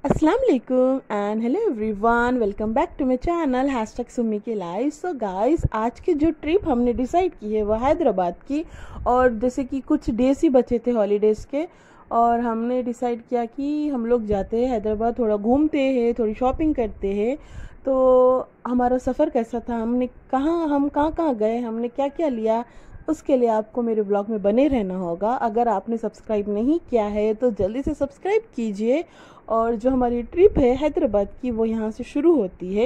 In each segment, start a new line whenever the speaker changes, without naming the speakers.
अस्सलाम वालेकुम and hello everyone, welcome back to my channel hashtag Summi की लाइफ। सो गाइस, आज की जो ट्रिप हमने डिसाइड की है वो हैदराबाद की। और जैसे कि कुछ डेज ही बचे थे हॉलीडेज़ के, और हमने डिसाइड किया कि हम लोग जाते हैं हैदराबाद, थोड़ा घूमते हैं, थोड़ी शॉपिंग करते हैं। तो हमारा सफ़र कैसा था, हम कहाँ कहाँ गए, हमने क्या क्या लिया, उसके लिए आपको मेरे ब्लॉग में बने रहना होगा। अगर आपने सब्सक्राइब नहीं किया है तो जल्दी से सब्सक्राइब कीजिए। और जो हमारी ट्रिप है हैदराबाद की वो यहाँ से शुरू होती है।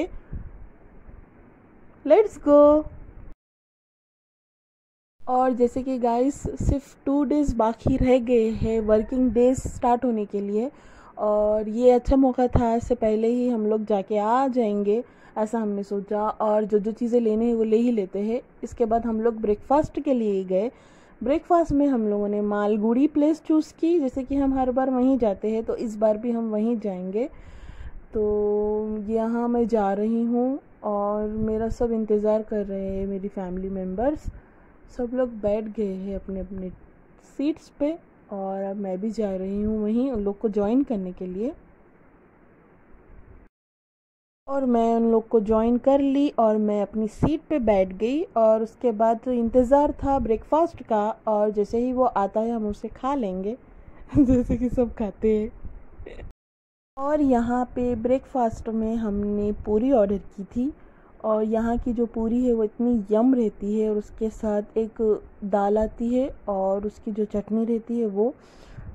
Let's go. और जैसे कि गाइस, सिर्फ 2 डेज़ बाकी रह गए हैं वर्किंग डेज स्टार्ट होने के लिए, और ये अच्छा मौका था, इससे पहले ही हम लोग जाके आ जाएंगे ऐसा हमने सोचा। और जो जो चीज़ें लेने हैं वो ले ही लेते हैं। इसके बाद हम लोग ब्रेकफास्ट के लिए गए। ब्रेकफास्ट में हम लोगों ने मालगुड़ी प्लेस चूज़ की, जैसे कि हम हर बार वहीं जाते हैं तो इस बार भी हम वहीं जाएंगे। तो यहाँ मैं जा रही हूँ और मेरा सब इंतज़ार कर रहे हैं, मेरी फैमिली मेम्बर्स सब लोग बैठ गए हैं अपने अपने सीट्स पे। और अब मैं भी जा रही हूँ वहीं उन लोग को ज्वाइन करने के लिए। और मैं उन लोग को ज्वाइन कर ली और मैं अपनी सीट पे बैठ गई। और उसके बाद तो इंतज़ार था ब्रेकफास्ट का, और जैसे ही वो आता है हम उसे खा लेंगे जैसे कि सब खाते हैं। और यहाँ पे ब्रेकफास्ट में हमने पूरी ऑर्डर की थी। और यहाँ की जो पूरी है वो इतनी यम रहती है, और उसके साथ एक दाल आती है और उसकी जो चटनी रहती है वो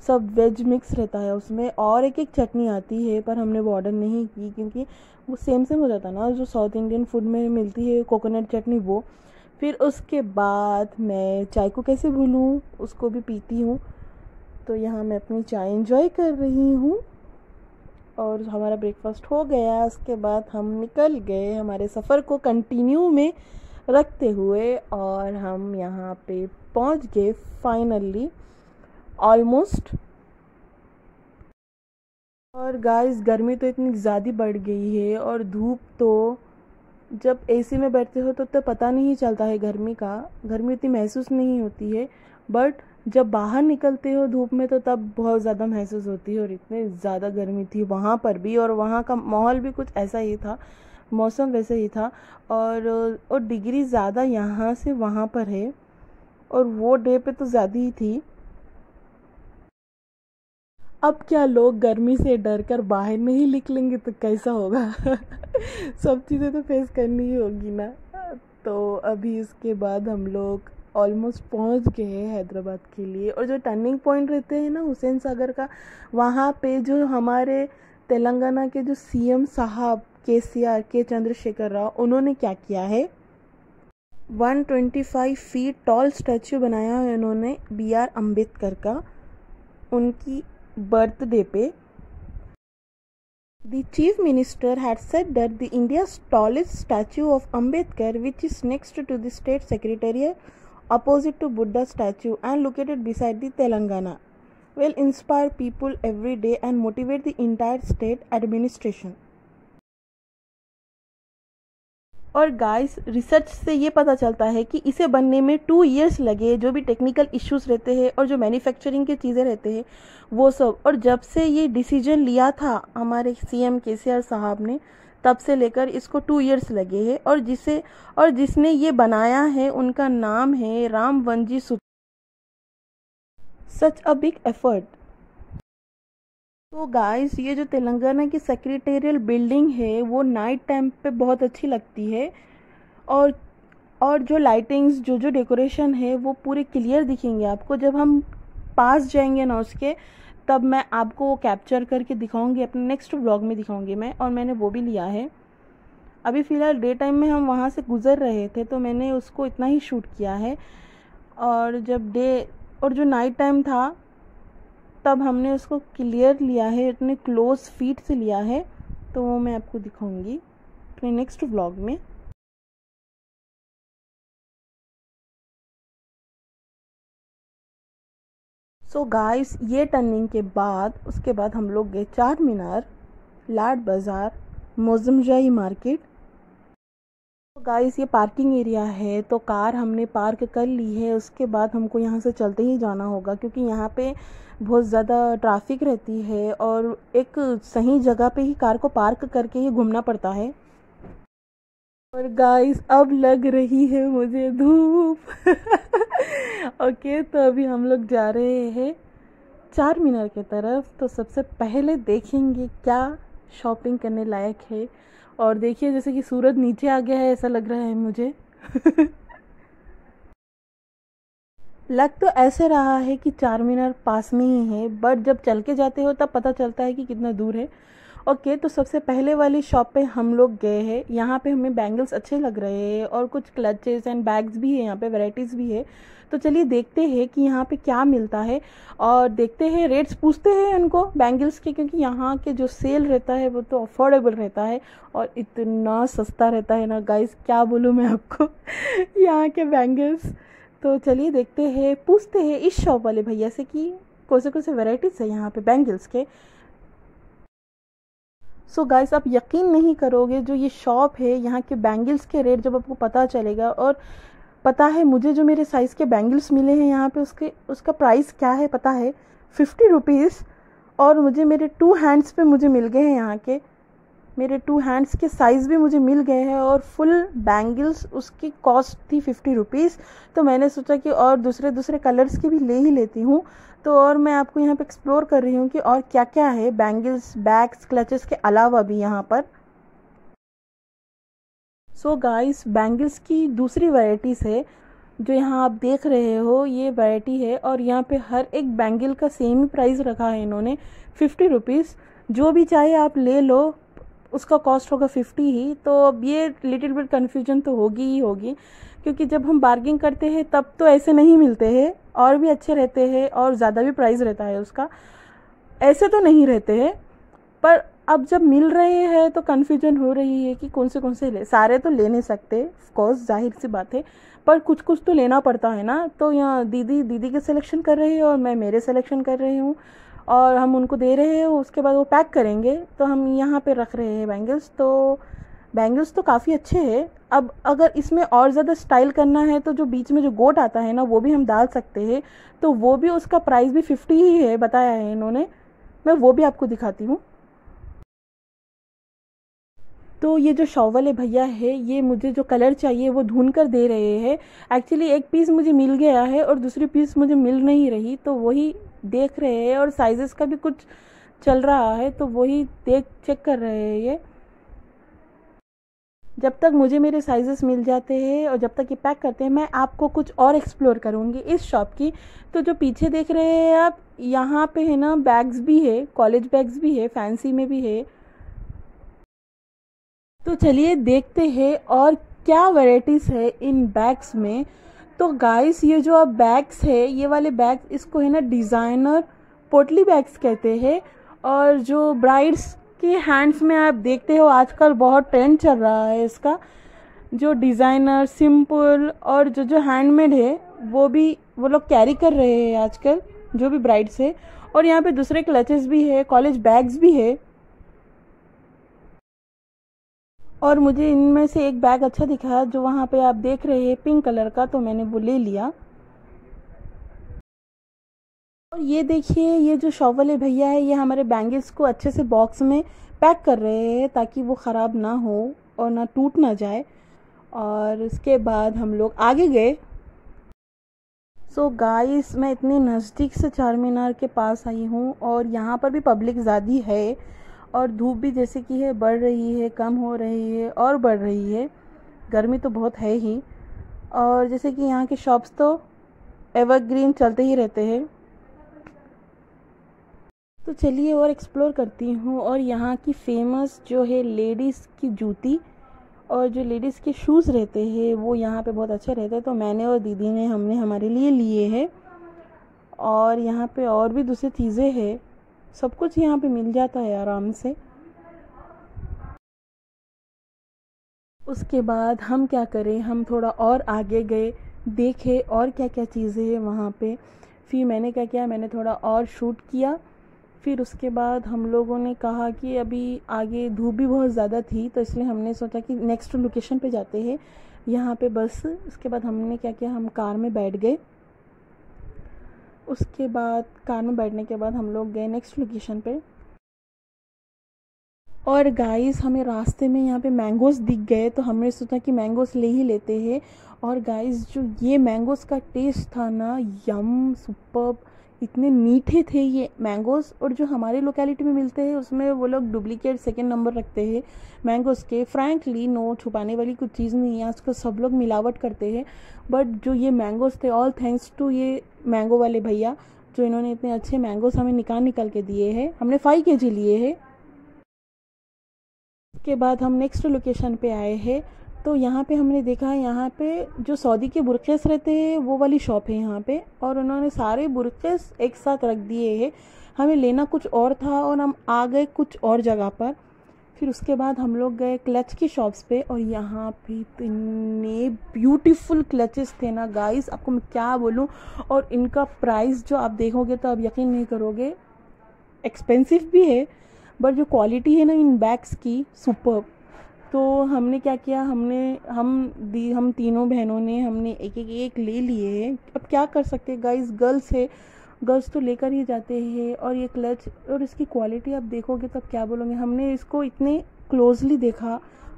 सब वेज मिक्स रहता है उसमें। और एक एक चटनी आती है पर हमने वो ऑर्डर नहीं की क्योंकि वो सेम सेम हो जाता है ना, जो साउथ इंडियन फूड में मिलती है कोकोनट चटनी वो। फिर उसके बाद मैं चाय को कैसे भूलूँ, उसको भी पीती हूँ। तो यहाँ मैं अपनी चाय एंजॉय कर रही हूँ। और हमारा ब्रेकफास्ट हो गया, उसके बाद हम निकल गए हमारे सफ़र को कंटिन्यू में रखते हुए। और हम यहाँ पे पहुँच गए फाइनली, ऑलमोस्ट। और गाइस, गर्मी तो इतनी ज़्यादा बढ़ गई है, और धूप तो जब एसी में बैठते हो तो पता नहीं चलता है गर्मी का, गर्मी इतनी महसूस नहीं होती है। बट जब बाहर निकलते हो धूप में तो तब बहुत ज़्यादा महसूस होती है। और इतनी ज़्यादा गर्मी थी वहाँ पर भी, और वहाँ का माहौल भी कुछ ऐसा ही था, मौसम वैसे ही था। और डिग्री ज़्यादा यहाँ से वहाँ पर है, और वो डे पे तो ज़्यादा ही थी। अब क्या लोग गर्मी से डर कर बाहर नहीं निकलेंगे तो कैसा होगा सब चीज़ें तो फेस करनी ही होगी ना। तो अभी इसके बाद हम लोग ऑलमोस्ट पहुंच गए हैं हैदराबाद के लिए। और जो टर्निंग पॉइंट रहते हैं ना हुसैन सागर का, वहाँ पे जो हमारे तेलंगाना के जो सीएम साहब केसीआर के चंद्रशेखर राव, उन्होंने क्या किया है, 125 फीट टॉल स्टैचू बनाया है उन्होंने बी आर अम्बेडकर का, उनकी बर्थडे पे। The Chief Minister had said that the India's tallest statue of Ambedkar, which is next to the State Secretariat opposite to Buddha statue and located beside the Telangana, will inspire people every day and motivate the entire state administration. और guys, research से ये पता चलता है कि इसे बनने में 2 years लगे, जो भी टेक्निकल इश्यूज रहते हैं और जो मैन्युफैक्चरिंग के चीज़ें रहते हैं वो सब। और जब से ये डिसीजन लिया था हमारे सीएम केसीआर साहब ने, तब से लेकर इसको 2 years लगे हैं। और जिसने ये बनाया है उनका नाम है राम वंजी सुत। सच अ बिग एफर्ट। तो गाइस, ये जो तेलंगाना की सेक्रेटेरियल बिल्डिंग है वो नाइट टाइम पे बहुत अच्छी लगती है। और और जो लाइटिंग्स, जो जो डेकोरेशन है वो पूरे क्लियर दिखेंगे आपको जब हम पास जाएंगे ना उसके। तब मैं आपको वो कैप्चर करके दिखाऊंगी, अपने नेक्स्ट व्लॉग में दिखाऊंगी मैं। और मैंने वो भी लिया है। अभी फ़िलहाल डे टाइम में हम वहाँ से गुज़र रहे थे तो मैंने उसको इतना ही शूट किया है। और जब और जो नाइट टाइम था तब हमने उसको क्लियर लिया है, इतने क्लोज फीट से लिया है। तो वो मैं आपको दिखाऊंगी अपने नेक्स्ट व्लॉग में। सो गाइस, ये टर्निंग के बाद उसके बाद हम लोग गए चार मीनार, लाड बाज़ार, मोज़मजाई मार्केट। तो गाइस ये पार्किंग एरिया है, तो कार हमने पार्क कर ली है। उसके बाद हमको यहाँ से चलते ही जाना होगा क्योंकि यहाँ पे बहुत ज़्यादा ट्रैफिक रहती है और एक सही जगह पे ही कार को पार्क करके ही घूमना पड़ता है। और गाइस अब लग रही है मुझे धूप। ओके, तो अभी हम लोग जा रहे हैं चार मीनार की तरफ। तो सबसे पहले देखेंगे क्या शॉपिंग करने लायक है। और देखिए जैसे कि सूरज नीचे आ गया है ऐसा लग रहा है मुझे। लग तो ऐसे रहा है कि चार मीनार पास में ही है, बट जब चल के जाते हो तब पता चलता है कि कितना दूर है। ओके, तो सबसे पहले वाली शॉप पे हम लोग गए हैं। यहाँ पे हमें बैंगल्स अच्छे लग रहे हैं और कुछ क्लचेस एंड बैग्स भी है, यहाँ पे वैरायटीज़ भी है। तो चलिए देखते हैं कि यहाँ पे क्या मिलता है और देखते हैं, रेट्स पूछते हैं उनको बैंगल्स के, क्योंकि यहाँ के जो सेल रहता है वो तो अफोर्डेबल रहता है और इतना सस्ता रहता है ना गाइस, क्या बोलूँ मैं आपको। यहाँ के बैंगल्स। तो चलिए देखते हैं, पूछते हैं इस शॉप वाले भैया से कि कौन से वैरायटीज़ है यहाँ पे बैंगल्स के। सो गाइस आप यकीन नहीं करोगे, जो ये शॉप है यहाँ के बैंगल्स के रेट जब आपको पता चलेगा, और पता है मुझे जो मेरे साइज़ के बैंगल्स मिले हैं यहाँ पे उसका प्राइस क्या है पता है, 50 रुपीज़। और मुझे मेरे 2 हैंड्स पे मुझे मिल गए हैं, यहाँ के मेरे 2 हैंड्स के साइज़ भी मुझे मिल गए हैं और फुल बैंगल्स उसकी कॉस्ट थी 50 रुपीज़। तो मैंने सोचा कि और दूसरे दूसरे कलर्स के भी ले ही लेती हूँ। तो और मैं आपको यहाँ पे एक्सप्लोर कर रही हूँ कि और क्या क्या है बैंगल्स बैग्स क्लचेस के अलावा भी यहाँ पर। सो गाइस बैंगल्स की दूसरी वैरायटीज़ है जो यहाँ आप देख रहे हो, ये वैरायटी है और यहाँ पे हर एक बैंगल का सेम ही प्राइस रखा है इन्होंने, 50 रुपीज़। जो भी चाहे आप ले लो, उसका कॉस्ट होगा 50 ही। तो अब ये लिटिल बिट कन्फ्यूजन तो होगी ही होगी, क्योंकि जब हम बार्गिंग करते हैं तब तो ऐसे नहीं मिलते हैं, और भी अच्छे रहते हैं और ज़्यादा भी प्राइस रहता है उसका, ऐसे तो नहीं रहते हैं। पर अब जब मिल रहे हैं तो कन्फ्यूजन हो रही है कि कौन से ले, सारे तो ले नहीं सकते ऑफकोर्स, जाहिर सी बात है, पर कुछ कुछ तो लेना पड़ता है ना। तो यहाँ दीदी दीदी के सिलेक्शन कर रही है और मैं मेरे सिलेक्शन कर रही हूँ और हम उनको दे रहे हैं, उसके बाद वो पैक करेंगे। तो हम यहाँ पे रख रहे हैं बैंगल्स। तो बैंगल्स तो काफ़ी अच्छे हैं। अब अगर इसमें और ज़्यादा स्टाइल करना है तो जो बीच में जो गोट आता है ना वो भी हम डाल सकते हैं, तो वो भी उसका प्राइस भी 50 ही है बताया है इन्होंने। मैं वो भी आपको दिखाती हूँ। तो ये जो शॉप वाले भैया है, ये मुझे जो कलर चाहिए वो ढूंढ कर दे रहे हैं। एक्चुअली एक पीस मुझे मिल गया है और दूसरी पीस मुझे मिल नहीं रही, तो वही देख रहे हैं और साइजेस का भी कुछ चल रहा है, तो वही देख चेक कर रहे हैं ये। जब तक मुझे मेरे साइजेस मिल जाते हैं और जब तक ये पैक करते हैं, मैं आपको कुछ और एक्सप्लोर करूँगी इस शॉप की। तो जो पीछे देख रहे हैं आप, यहाँ पे है ना बैग्स भी है, कॉलेज बैग्स भी है, फैंसी में भी है। तो चलिए देखते हैं और क्या वैरायटीज़ है इन बैग्स में। तो गाइस ये जो अब बैग्स है, ये वाले बैग्स, इसको है ना डिज़ाइनर पोटली बैग्स कहते हैं। और जो ब्राइड्स के हैंड्स में आप देखते हो आजकल बहुत ट्रेंड चल रहा है इसका, जो डिज़ाइनर सिंपल और जो जो हैंडमेड है वो भी वो लोग कैरी कर रहे हैं आजकल, जो भी ब्राइड्स है। और यहाँ पे दूसरे क्लचेस भी है, कॉलेज बैग्स भी है। और मुझे इनमें से एक बैग अच्छा दिखा जो वहाँ पे आप देख रहे हैं पिंक कलर का, तो मैंने वो ले लिया। और ये देखिए, ये जो शॉप वाले भैया है ये हमारे बैंगल्स को अच्छे से बॉक्स में पैक कर रहे हैं ताकि वो ख़राब ना हो और ना टूट ना जाए। और इसके बाद हम लोग आगे गए। सो गाइस मैं इतनी नज़दीक से चार मीनार के पास आई हूँ और यहाँ पर भी पब्लिक ज़्यादा है और धूप भी जैसे कि है बढ़ रही है, कम हो रही है और बढ़ रही है। गर्मी तो बहुत है ही। और जैसे कि यहाँ के शॉप्स तो एवरग्रीन चलते ही रहते हैं। तो चलिए और एक्सप्लोर करती हूँ। और यहाँ की फेमस जो है लेडीज़ की जूती और जो लेडीज़ के शूज़ रहते हैं वो यहाँ पे बहुत अच्छे रहते हैं, तो मैंने और दीदी ने हमने हमारे लिए लिए हैं। और यहाँ पे और भी दूसरी चीज़ें हैं, सब कुछ यहाँ पे मिल जाता है आराम से। उसके बाद हम क्या करें, हम थोड़ा और आगे गए, देखे और क्या क्या चीज़ें हैं वहाँ पे। फिर मैंने क्या किया, मैंने थोड़ा और शूट किया फिर उसके बाद हम लोगों ने कहा कि अभी आगे धूप भी बहुत ज़्यादा थी, तो इसलिए हमने सोचा कि नेक्स्ट लोकेशन पे जाते हैं यहाँ पे बस। उसके बाद हमने क्या किया, हम कार में बैठ गए। उसके बाद कार में बैठने के बाद हम लोग गए नेक्स्ट लोकेशन पे। और गाइस हमें रास्ते में यहाँ पे मैंगोज़ दिख गए, तो हमने सोचा कि मैंगोज़ ले ही लेते हैं। और गाइस जो ये मैंगोज़ का टेस्ट था ना, यम सुपर्ब, इतने मीठे थे ये मैंगोज़। और जो हमारी लोकेलिटी में मिलते हैं उसमें वो लोग डुप्लीकेट सेकंड नंबर रखते हैं मैंगोज़ के। फ्रैंकली नो छुपाने वाली कुछ चीज़ नहीं है, आजकल सब लोग मिलावट करते हैं। बट जो ये मैंगोज़ थे, ऑल थैंक्स टू ये मैंगो वाले भैया, जो इन्होंने इतने अच्छे मैंगोज़ हमें निकाल के दिए हैं। हमने 5 kg लिए हैं। के बाद हम नेक्स्ट लोकेशन पे आए हैं, तो यहाँ पे हमने देखा, यहाँ पे जो सऊदी के बुरक़ेस रहते हैं वो वाली शॉप है यहाँ पे, और उन्होंने सारे बुरक़ेस एक साथ रख दिए हैं। हमें लेना कुछ और था और हम आ गए कुछ और जगह पर। फिर उसके बाद हम लोग गए क्लच की शॉप्स पे, और यहाँ पे इतने ब्यूटीफुल क्लचेस थे ना गाइस, आपको मैं क्या बोलूँ। और इनका प्राइस जो आप देखोगे तो आप यकीन नहीं करोगे, एक्सपेंसिव भी है, बट जो क्वालिटी है ना इन बैग्स की, सुपर्ब। तो हमने क्या किया, हम तीनों बहनों ने हमने एक ले लिए हैं। अब क्या कर सकते हैं गाइस, गर्ल्स है, गर्ल्स तो लेकर ही जाते हैं। और ये क्लच और इसकी क्वालिटी आप देखोगे तब क्या बोलोगे। हमने इसको इतने क्लोजली देखा,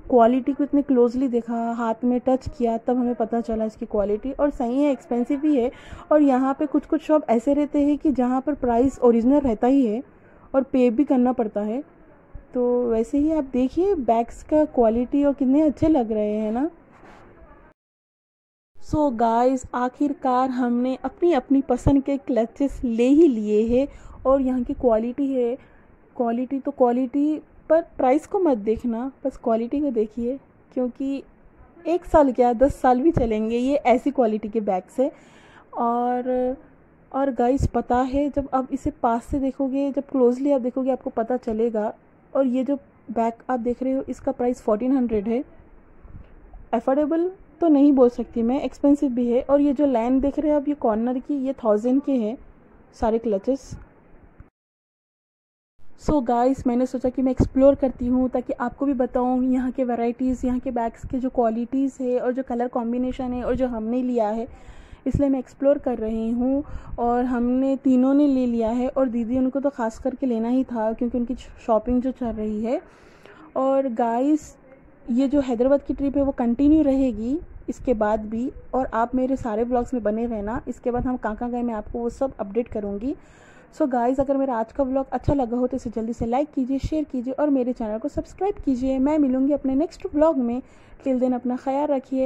क्वालिटी को इतने क्लोजली देखा, हाथ में टच किया, तब हमें पता चला इसकी क्वालिटी। और सही है, एक्सपेंसिव भी है। और यहाँ पे कुछ कुछ शॉप ऐसे रहते हैं कि जहाँ पर प्राइस ओरिजिनल रहता ही है और पे भी करना पड़ता है। तो वैसे ही आप देखिए बैग्स का क्वालिटी और कितने अच्छे लग रहे हैं ना। सो गाइस आखिरकार हमने अपनी अपनी पसंद के क्लचेस ले ही लिए हैं। और यहाँ की क्वालिटी है, क्वालिटी तो क्वालिटी, पर प्राइस को मत देखना, बस क्वालिटी को देखिए, क्योंकि 1 साल क्या 10 साल भी चलेंगे ये ऐसी क्वालिटी के बैग्स है। और गाइस पता है, जब आप इसे पास से देखोगे, जब क्लोजली आप देखोगे आपको पता चलेगा। और ये जो बैग आप देख रहे हो इसका प्राइस 1400 है। अफोर्डेबल तो नहीं बोल सकती मैं, एक्सपेंसिव भी है। और ये जो लाइन देख रहे हो आप, ये कॉर्नर की, ये 1000 के हैं सारे क्लचेस। सो गाइस मैंने सोचा कि मैं एक्सप्लोर करती हूँ ताकि आपको भी बताऊँ यहाँ के वैरायटीज़, यहाँ के बैग्स के जो क्वालिटीज़ है और जो कलर कॉम्बिनेशन है और जो हमने लिया है, इसलिए मैं एक्सप्लोर कर रही हूँ। और हमने तीनों ने ले लिया है, और दीदी उनको तो ख़ास करके लेना ही था क्योंकि उनकी शॉपिंग जो चल रही है। और गाइस ये जो हैदराबाद की ट्रिप है वो कंटिन्यू रहेगी इसके बाद भी, और आप मेरे सारे व्लॉग्स में बने रहना। इसके बाद हम कहाँ गए मैं आपको वो सब अपडेट करूँगी। सो गाइस अगर मेरा आज का व्लॉग अच्छा लगा हो तो इसे जल्दी से लाइक कीजिए, शेयर कीजिए और मेरे चैनल को सब्सक्राइब कीजिए। मैं मिलूँगी अपने नेक्स्ट व्लॉग में। टिल देन अपना ख्याल रखिए।